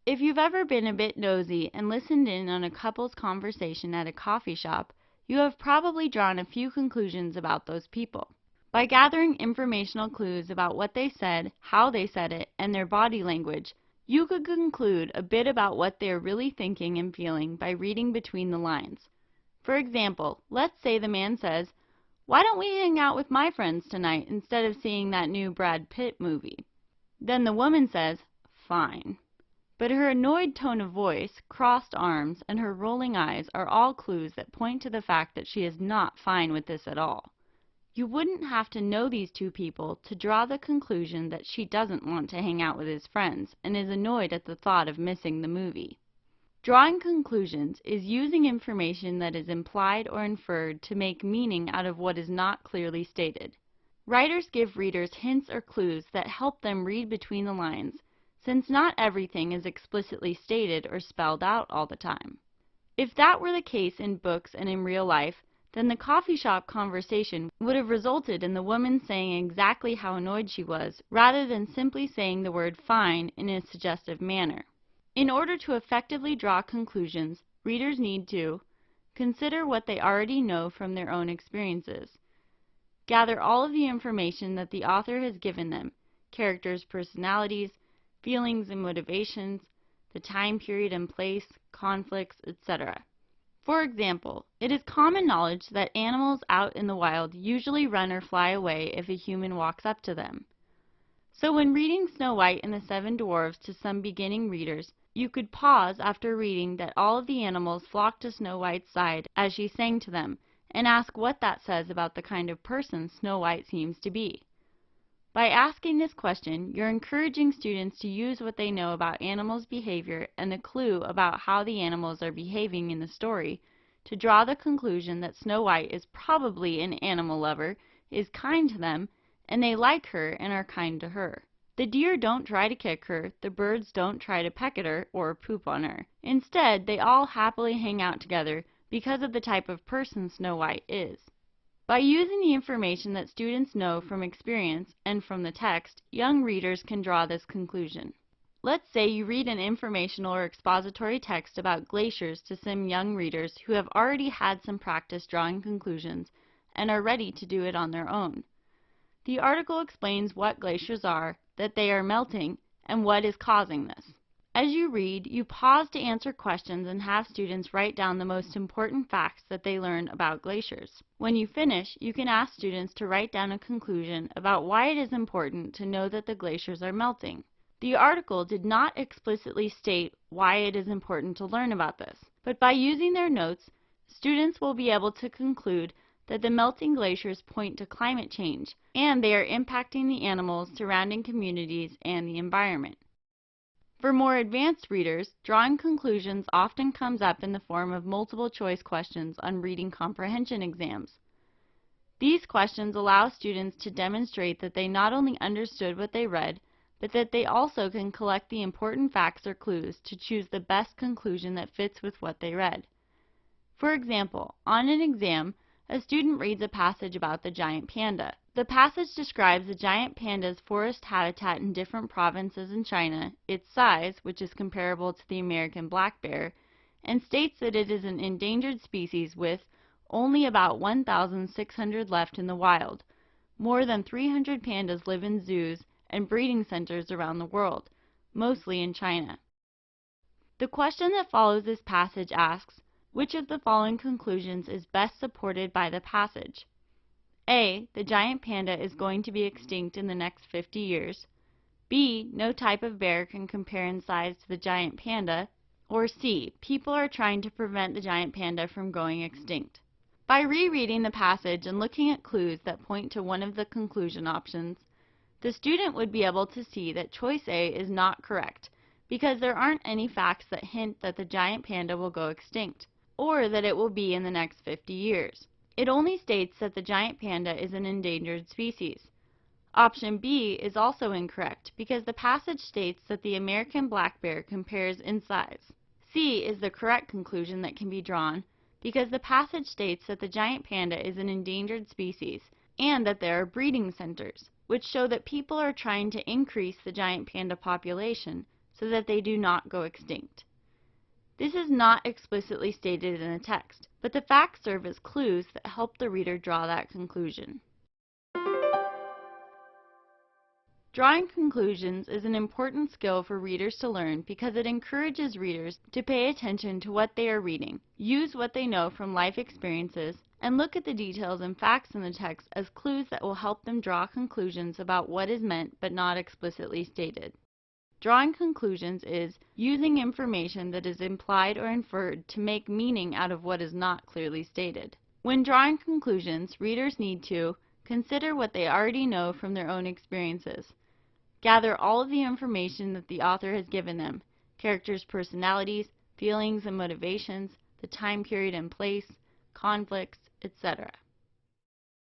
If you've ever been a bit nosy and listened in on a couple's conversation at a coffee shop, you have probably drawn a few conclusions about those people. By gathering informational clues about what they said, how they said it, and their body language, you could conclude a bit about what they are really thinking and feeling by reading between the lines. For example, let's say the man says, "Why don't we hang out with my friends tonight instead of seeing that new Brad Pitt movie?" Then the woman says, "Fine." But her annoyed tone of voice, crossed arms, and her rolling eyes are all clues that point to the fact that she is not fine with this at all. You wouldn't have to know these two people to draw the conclusion that she doesn't want to hang out with his friends and is annoyed at the thought of missing the movie. Drawing conclusions is using information that is implied or inferred to make meaning out of what is not clearly stated. Writers give readers hints or clues that help them read between the lines, since not everything is explicitly stated or spelled out all the time. If that were the case in books and in real life, then the coffee shop conversation would have resulted in the woman saying exactly how annoyed she was, rather than simply saying the word "fine" in a suggestive manner. In order to effectively draw conclusions, readers need to consider what they already know from their own experiences, gather all of the information that the author has given them, characters' personalities, feelings and motivations, the time period and place, conflicts, etc. For example, it is common knowledge that animals out in the wild usually run or fly away if a human walks up to them. So when reading Snow White and the Seven Dwarfs to some beginning readers, you could pause after reading that all of the animals flocked to Snow White's side as she sang to them, and ask what that says about the kind of person Snow White seems to be. By asking this question, you're encouraging students to use what they know about animals' behavior and the clue about how the animals are behaving in the story to draw the conclusion that Snow White is probably an animal lover, is kind to them, and they like her and are kind to her. The deer don't try to kick her, the birds don't try to peck at her or poop on her. Instead, they all happily hang out together because of the type of person Snow White is. By using the information that students know from experience and from the text, young readers can draw this conclusion. Let's say you read an informational or expository text about glaciers to some young readers who have already had some practice drawing conclusions and are ready to do it on their own. The article explains what glaciers are, that they are melting, and what is causing this. As you read, you pause to answer questions and have students write down the most important facts that they learn about glaciers. When you finish, you can ask students to write down a conclusion about why it is important to know that the glaciers are melting. The article did not explicitly state why it is important to learn about this, but by using their notes, students will be able to conclude that the melting glaciers point to climate change, and they are impacting the animals, surrounding communities, and the environment. For more advanced readers, drawing conclusions often comes up in the form of multiple choice questions on reading comprehension exams. These questions allow students to demonstrate that they not only understood what they read, but that they also can collect the important facts or clues to choose the best conclusion that fits with what they read. For example, on an exam, a student reads a passage about the giant panda. The passage describes the giant panda's forest habitat in different provinces in China, its size, which is comparable to the American black bear, and states that it is an endangered species with only about 1,600 left in the wild. More than 300 pandas live in zoos and breeding centers around the world, mostly in China. The question that follows this passage asks, which of the following conclusions is best supported by the passage? A. The giant panda is going to be extinct in the next 50 years. B. No type of bear can compare in size to the giant panda. Or C. People are trying to prevent the giant panda from going extinct. By rereading the passage and looking at clues that point to one of the conclusion options, the student would be able to see that choice A is not correct because there aren't any facts that hint that the giant panda will go extinct, or that it will be in the next 50 years. It only states that the giant panda is an endangered species. Option B is also incorrect because the passage states that the American black bear compares in size. C is the correct conclusion that can be drawn because the passage states that the giant panda is an endangered species and that there are breeding centers, which show that people are trying to increase the giant panda population so that they do not go extinct. This is not explicitly stated in the text, but the facts serve as clues that help the reader draw that conclusion. Drawing conclusions is an important skill for readers to learn because it encourages readers to pay attention to what they are reading, use what they know from life experiences, and look at the details and facts in the text as clues that will help them draw conclusions about what is meant but not explicitly stated. Drawing conclusions is using information that is implied or inferred to make meaning out of what is not clearly stated. When drawing conclusions, readers need to consider what they already know from their own experiences, gather all of the information that the author has given them, characters' personalities, feelings and motivations, the time period and place, conflicts, etc.